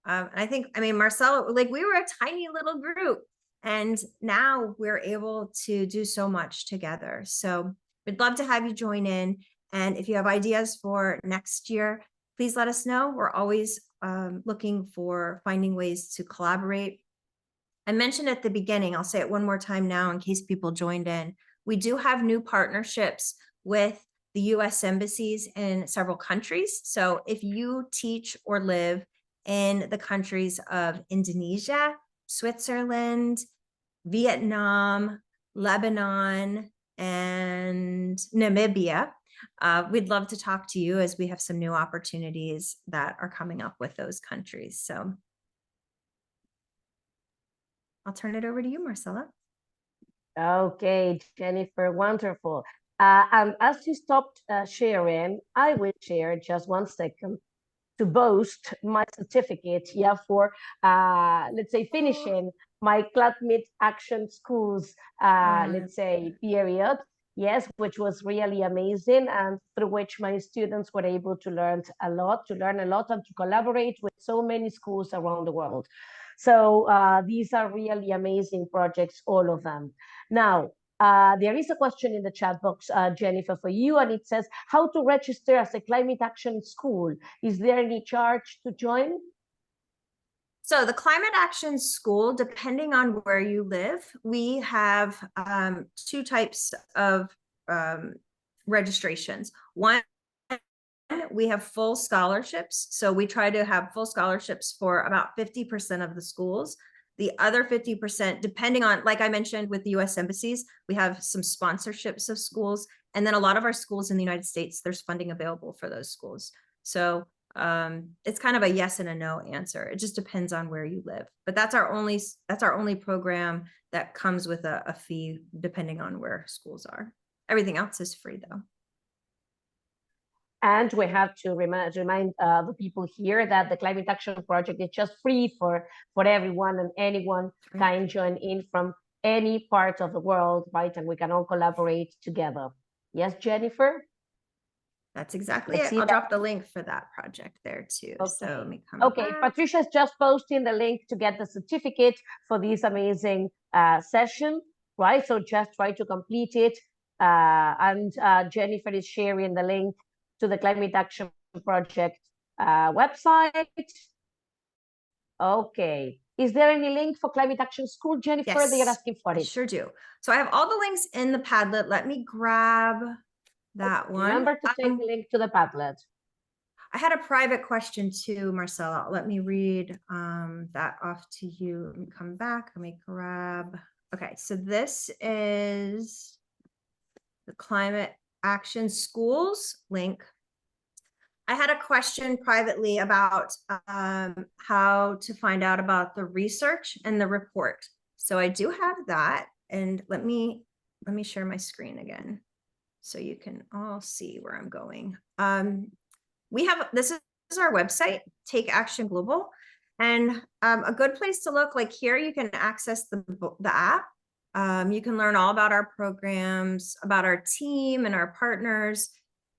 I mean, Marcella, like, we were a tiny little group, and now we're able to do so much together. So we'd love to have you join in. And if you have ideas for next year, please let us know. We're always looking for finding ways to collaborate. I mentioned at the beginning, I'll say it one more time now in case people joined in. We do have new partnerships with the US embassies in several countries. So if you teach or live in the countries of Indonesia, Switzerland, Vietnam, Lebanon, and Namibia, we'd love to talk to you, as we have some new opportunities that are coming up with those countries. So I'll turn it over to you, Marcella. Okay, Jennifer, wonderful. And as you stopped sharing, I will share just 1 second to boast my certificate, for let's say finishing my Climate Action Schools, let's say period. Yes, which was really amazing, and through which my students were able to learn a lot, and to collaborate with so many schools around the world. So these are really amazing projects, all of them. Now, there is a question in the chat box, Jennifer, for you, and it says, how to register as a Climate Action School? Is there any charge to join? So the Climate Action School, depending on where you live, we have 2 types of registrations. One, we have full scholarships. So we try to have full scholarships for about 50% of the schools. The other 50%, depending on, like I mentioned with the US embassies, we have some sponsorships of schools. And then a lot of our schools in the United States, there's funding available for those schools. So it's kind of a yes and a no answer. It just depends on where you live. But that's our only program that comes with a fee, depending on where schools are. Everything else is free, though. And we have to remind the people here that the Climate Action Project is just free for everyone, and anyone can join in from any part of the world, right? And we can all collaborate together. Yes, Jennifer? That's exactly it. I'll drop the link for that project there too. Okay. So let me come back. Patricia's just posting the link to get the certificate for this amazing session, right? So just try to complete it. And Jennifer is sharing the link to the Climate Action Project website. Okay. Is there any link for Climate Action School, Jennifer? Yes, They are asking for it. I sure do. So I have all the links in the Padlet. Let me grab that one. Remember to take the link to the Padlet. I had a private question too, Marcella. Let me read that off to you. Let me come back. Let me grab. Okay, so this is the Climate Action Schools link. I had a question privately about how to find out about the research and the report. So I do have that, and let me share my screen again so you can all see where I'm going. This is our website, Take Action Global, and a good place to look, like here you can access the app. You can learn all about our programs, about our team and our partners.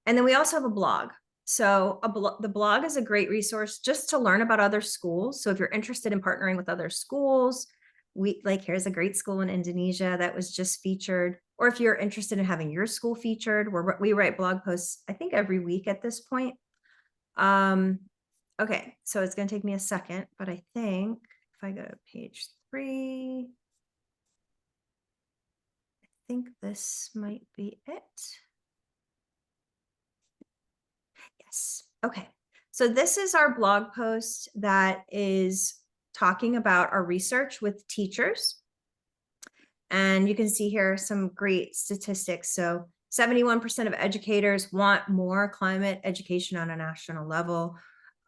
And then we also have a blog. So the blog is a great resource just to learn about other schools. So if you're interested in partnering with other schools, here's a great school in Indonesia that was just featured. Or if you're interested in having your school featured, we write blog posts, I think every week at this point. Okay, so it's going to take me a second, but I think if I go to page 3, I think this might be it. Yes. Okay. So this is our blog post that is talking about our research with teachers. And you can see here some great statistics. So 71% of educators want more climate education on a national level.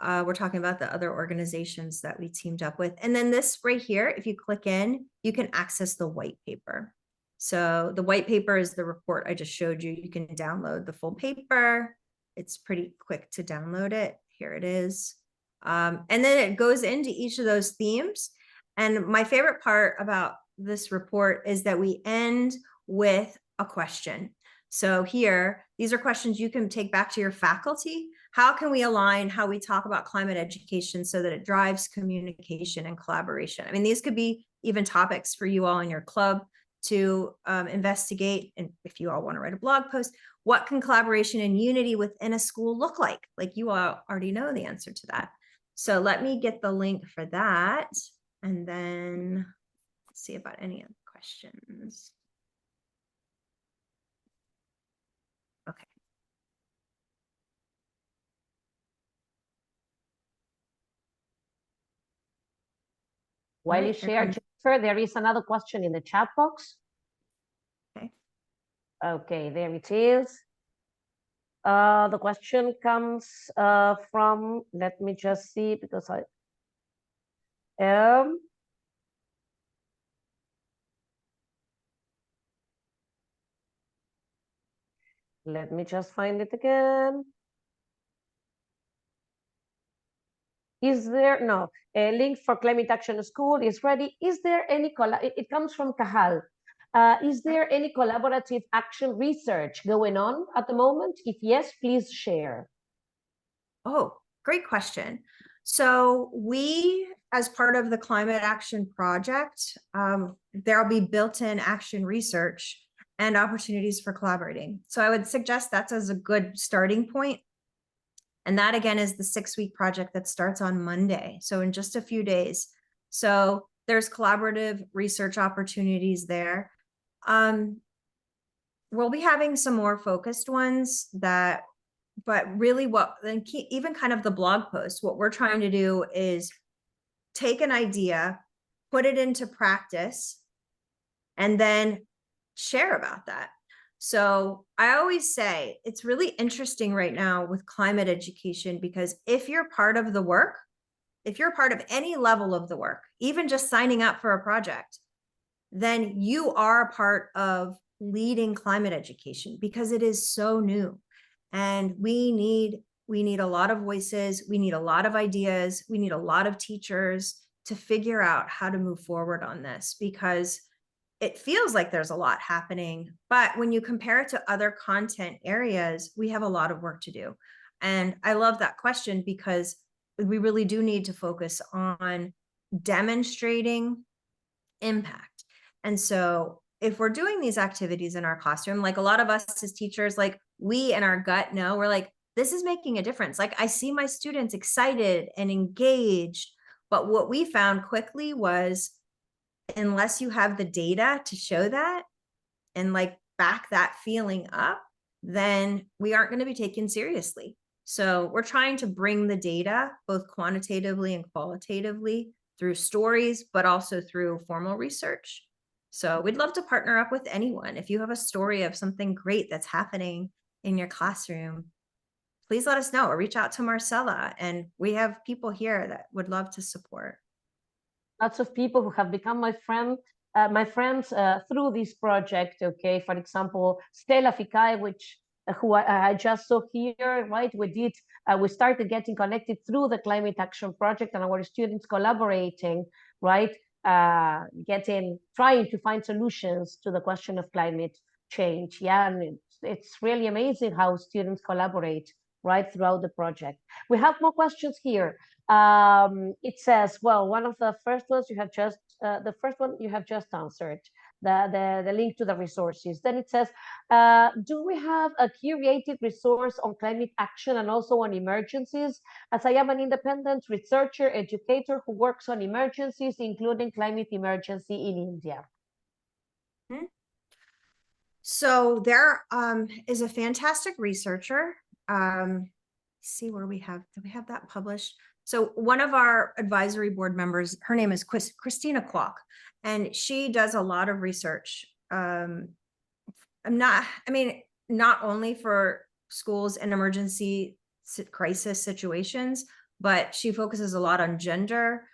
We're talking about the other organizations that we teamed up with. And then this right here, if you click in, you can access the white paper. So the white paper is the report I just showed you. You can download the full paper. It's pretty quick to download it. Here it is. And then it goes into each of those themes. And my favorite part about this report is that we end with a question. So here, these are questions you can take back to your faculty. How can we align how we talk about climate education so that it drives communication and collaboration? I mean, these could be even topics for you all in your club to investigate. And if you all want to write a blog post, what can collaboration and unity within a school look like? Like you all already know the answer to that. So let me get the link for that. And then let's see about any other questions. Okay. While you share, Jennifer, there is another question in the chat box. Okay. Okay, there it is. The question comes from, let me just see, because let me just find it again. Is there, no, a link for Climate Action School is ready. Is there any, it comes from Cajal. Is there any collaborative action research going on at the moment? If yes, please share. Oh, great question. So we, as part of the Climate Action Project, there'll be built-in action research and opportunities for collaborating. So I would suggest that's as a good starting point. And that again is the 6-week project that starts on Monday. So in just a few days. So there's collaborative research opportunities there. We'll be having some more focused ones but really even kind of the blog post, what we're trying to do is take an idea, put it into practice, and then share about that. So I always say it's really interesting right now with climate education, because if you're part of the work, if you're part of any level of the work, even just signing up for a project, then you are a part of leading climate education because it is so new. And we need a lot of voices. We need a lot of ideas. We need a lot of teachers to figure out how to move forward on this, because it feels like there's a lot happening, but when you compare it to other content areas, we have a lot of work to do. And I love that question because we really do need to focus on demonstrating impact. And so if we're doing these activities in our classroom, like a lot of us as teachers, like we in our gut know, we're like, this is making a difference. Like I see my students excited and engaged, but what we found quickly was, unless you have the data to show that and like back that feeling up, then we aren't going to be taken seriously. So we're trying to bring the data both quantitatively and qualitatively through stories, but also through formal research. So we'd love to partner up with anyone. If you have a story of something great that's happening in your classroom, please let us know or reach out to Marcella. And we have people here that would love to support. Lots of people who have become my friends through this project. Okay, for example, Stella Ficai, who I just saw here, right? We started getting connected through the Climate Action Project and our students collaborating, right? trying to find solutions to the question of climate change. Yeah, and it's really amazing how students collaborate right throughout the project. We have more questions here. It says, well, one of the first ones you have just, the first one you have just answered, the link to the resources. Then it says, do we have a curated resource on climate action and also on emergencies? As I am an independent researcher, educator who works on emergencies, including climate emergency in India. So there is a fantastic researcher. See where we have, do we have that published? So one of our advisory board members, her name is Christina Kwok, and she does a lot of research. Not only for schools and emergency crisis situations, but she focuses a lot on gender,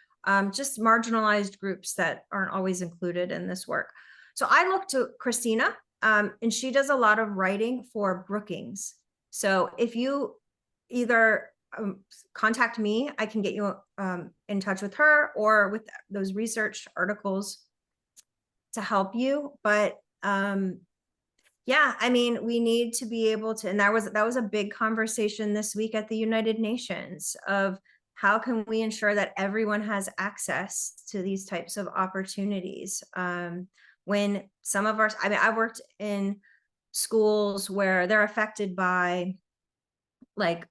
just marginalized groups that aren't always included in this work. So I look to Christina, and she does a lot of writing for Brookings. So if you either contact me, I can get you in touch with her or with those research articles to help you. But yeah, I mean, we need to be able to, and that was a big conversation this week at the United Nations of how can we ensure that everyone has access to these types of opportunities. When some of our, I mean, I worked in schools where they're affected by like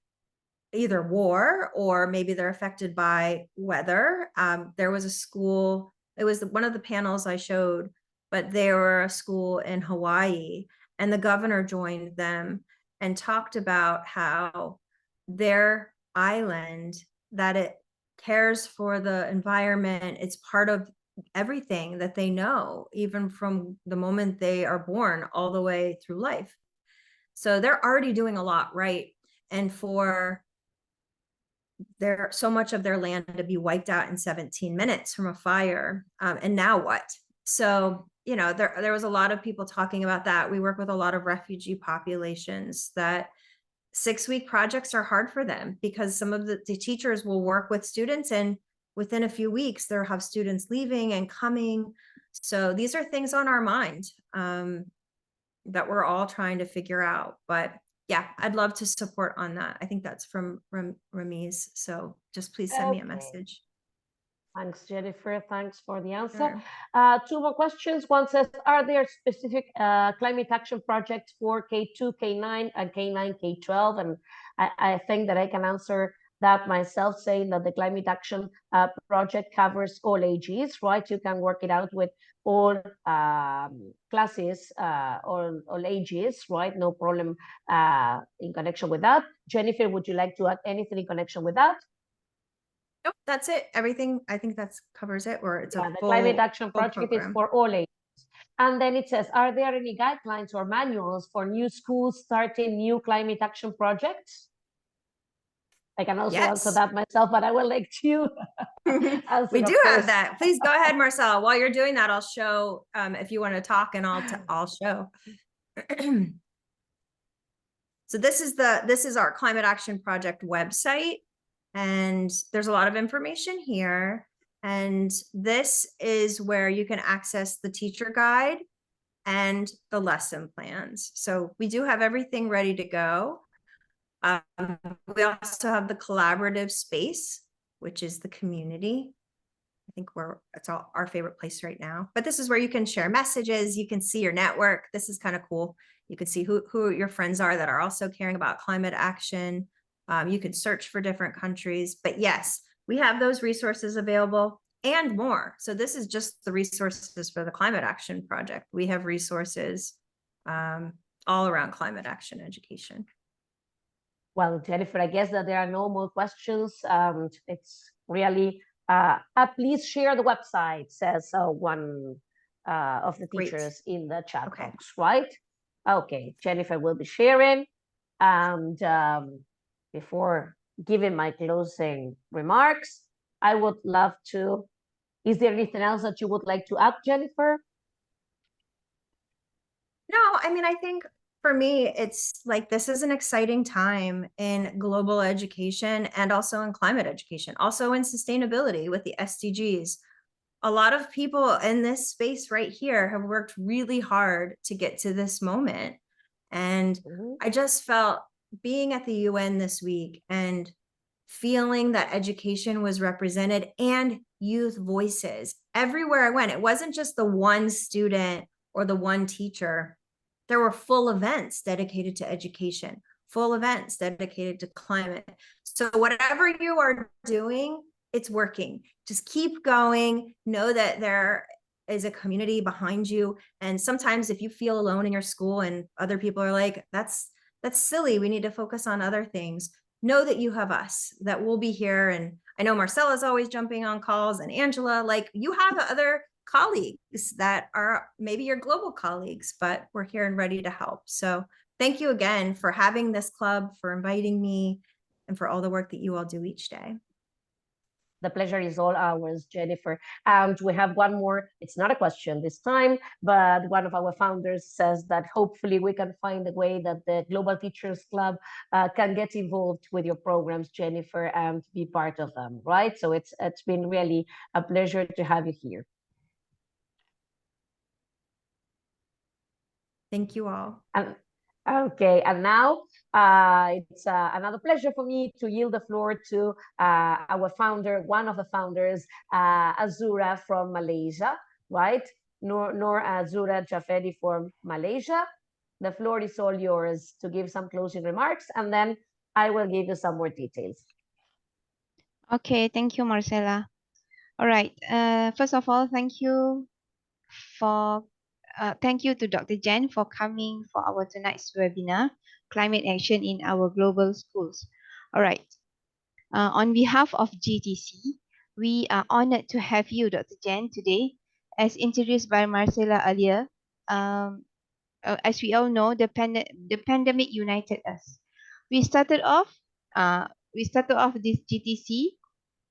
either war or maybe they're affected by weather. There was a school, it was one of the panels I showed, but they were a school in Hawaii, and the governor joined them and talked about how their island, that it cares for the environment. It's part of everything that they know, even from the moment they are born all the way through life. So they're already doing a lot right. And for so much of their land to be wiped out in 17 minutes from a fire, and now what? So, you know, there was a lot of people talking about that. We work with a lot of refugee populations that 6-week projects are hard for them because some of the teachers will work with students and within a few weeks they'll have students leaving and coming. So these are things on our mind that we're all trying to figure out. But yeah, I'd love to support on that. I think that's from Ramiz. So just please send me a message. Thanks, Jennifer. Thanks for the answer. Sure. 2 more questions. One says, are there specific climate action projects for K2, K9, and K9, K12? And I think that I can answer that myself, saying that the climate action project covers all ages, right? You can work it out with all classes, all ages, right? No problem in connection with that. Jennifer, would you like to add anything in connection with that? Nope, that's it. Everything, I think that's covers it, or it's Yeah, a the full climate action project program. is for all ages. And then it says, are there any guidelines or manuals for new schools starting new climate action projects? I can also answer Yes. that myself, but I will let you answer. We do of have course. that. Please go ahead, Marcella. While you're doing that, I'll show if you want to talk, and I'll show. So this is our Climate Action Project website, and there's a lot of information here. And this is where you can access the teacher guide and the lesson plans. So we do have everything ready to go. We also have the collaborative space, which is the community. I think it's all our favorite place right now. But this is where you can share messages. You can see your network. This is kind of cool. You can see who your friends are that are also caring about climate action. You can search for different countries. But yes, we have those resources available and more. So this is just the resources for the Climate Action Project. We have resources all around climate action education. Well, Jennifer, I guess that there are no more questions. It's really, please share the website, says one of the teachers in the chat box, right? Okay, Jennifer will be sharing. And before giving my closing remarks, I would love to, is there anything else that you would like to add, Jennifer? No, I mean, I think for me, it's like, this is an exciting time in global education and also in climate education, also in sustainability with the SDGs. a lot of people in this space right here have worked really hard to get to this moment. And Mhm. I just felt being at the UN this week and feeling that education was represented and youth voices everywhere I went. It wasn't just the one student or the one teacher. There were full events dedicated to education, full events dedicated to climate. So whatever you are doing, it's working. Just keep going. Know that there is a community behind you. And sometimes if you feel alone in your school and other people are like, that's silly, we need to focus on other things, know that you have us, that we'll be here. And I know Marcella's always jumping on calls, and Angela, like, you have other colleagues that are maybe your global colleagues, but we're here and ready to help. So thank you again for having this club, for inviting me, and for all the work that you all do each day. The pleasure is all ours, Jennifer. And we have one more, it's not a question this time, but one of our founders says that hopefully we can find a way that the Global Teachers Club can get involved with your programs, Jennifer, and be part of them, right? So it's been really a pleasure to have you here. Thank you all. Okay, and now it's another pleasure for me to yield the floor to our founder, one of the founders, Azura from Malaysia, right? Noor Azura Jafedi from Malaysia. The floor is all yours to give some closing remarks, and then I will give you some more details. Okay, thank you, Marcella. All right. First of all, thank you to Dr. Jen for coming for our tonight's webinar, Climate Action in Our Global Schools. All right. On behalf of GTC, we are honored to have you, Dr. Jen, today. As introduced by Marcella earlier, as we all know, the pandemic united us. We started off this GTC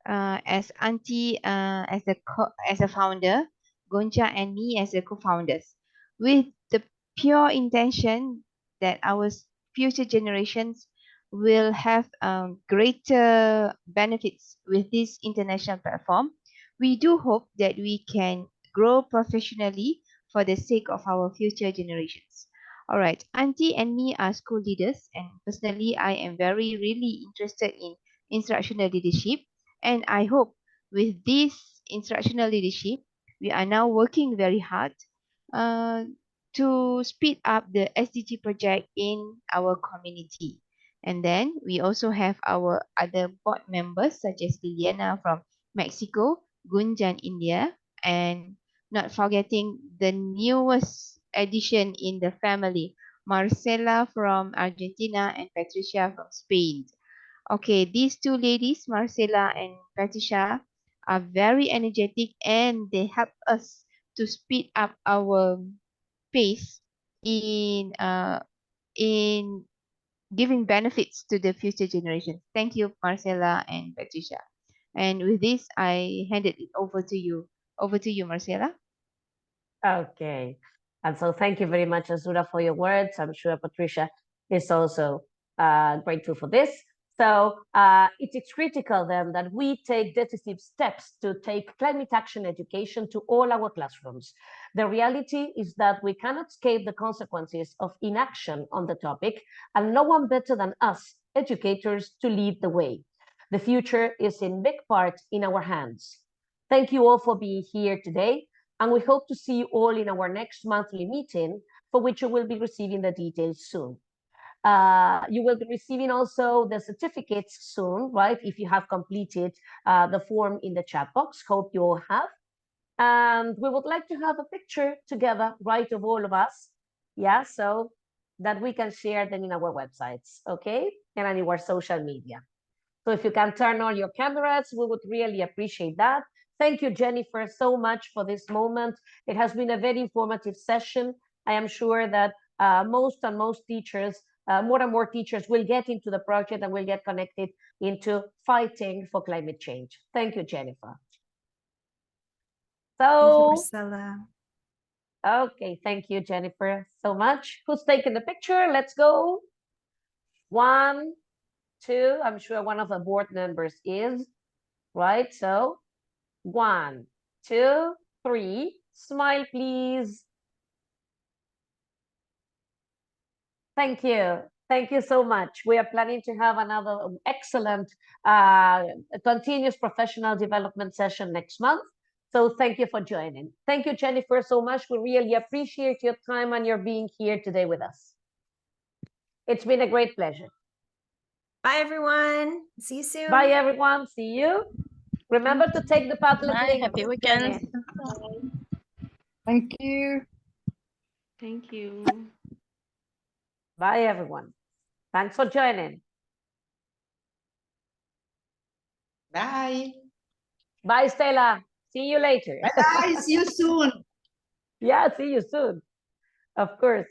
as Auntie as a founder, Gonja and me as the co-founders, with the pure intention that our future generations will have greater benefits with this international platform. We do hope that we can grow professionally for the sake of our future generations. All right, Auntie and me are school leaders, and personally, I am really interested in instructional leadership. And I hope with this instructional leadership, we are now working very hard to speed up the SDG project in our community. And then we also have our other board members such as Liliana from Mexico, Gunjan India, and not forgetting the newest addition in the family, Marcela from Argentina and Patricia from Spain. Okay, these two ladies, Marcela and Patricia, are very energetic and they help us to speed up our pace in giving benefits to the future generations. Thank you, Marcela and Patricia. And with this, I hand it over to you. Over to you, Marcela. Okay. And so thank you very much, Azura, for your words. I'm sure Patricia is also grateful for this. So it's critical then that we take decisive steps to take climate action education to all our classrooms. The reality is that we cannot escape the consequences of inaction on the topic, and no one better than us, educators, to lead the way. The future is in big part in our hands. Thank you all for being here today, and we hope to see you all in our next monthly meeting, for which you will be receiving the details soon. You will be receiving also the certificates soon, right? If you have completed the form in the chat box, hope you all have. And we would like to have a picture together, right, of all of us, yeah, so that we can share them in our websites, okay, and on our social media. So if you can turn on your cameras, we would really appreciate that. Thank you, Jennifer, so much for this moment. It has been a very informative session. I am sure that most teachers, more and more teachers will get into the project and will get connected into fighting for climate change. Thank you, Jennifer. Thank you, So, Marcella. okay, thank you, Jennifer, so much. Who's taking the picture? Let's go. 1, 2, I'm sure one of the board members is, right? So 1, 2, 3. Smile, please. Thank you. Thank you so much. We are planning to have another excellent continuous professional development session next month. So thank you for joining. Thank you, Jennifer, so much. We really appreciate your time and your being here today with us. It's been a great pleasure. Bye, everyone. See you soon. Bye, everyone. See you. Remember to take the Padlet Bye. link. Happy to weekend. join in. Thank you. Thank you. Bye, everyone. Thanks for joining. Bye. Bye, Stella. See you later. Bye. See you soon. Yeah, see you soon. Of course.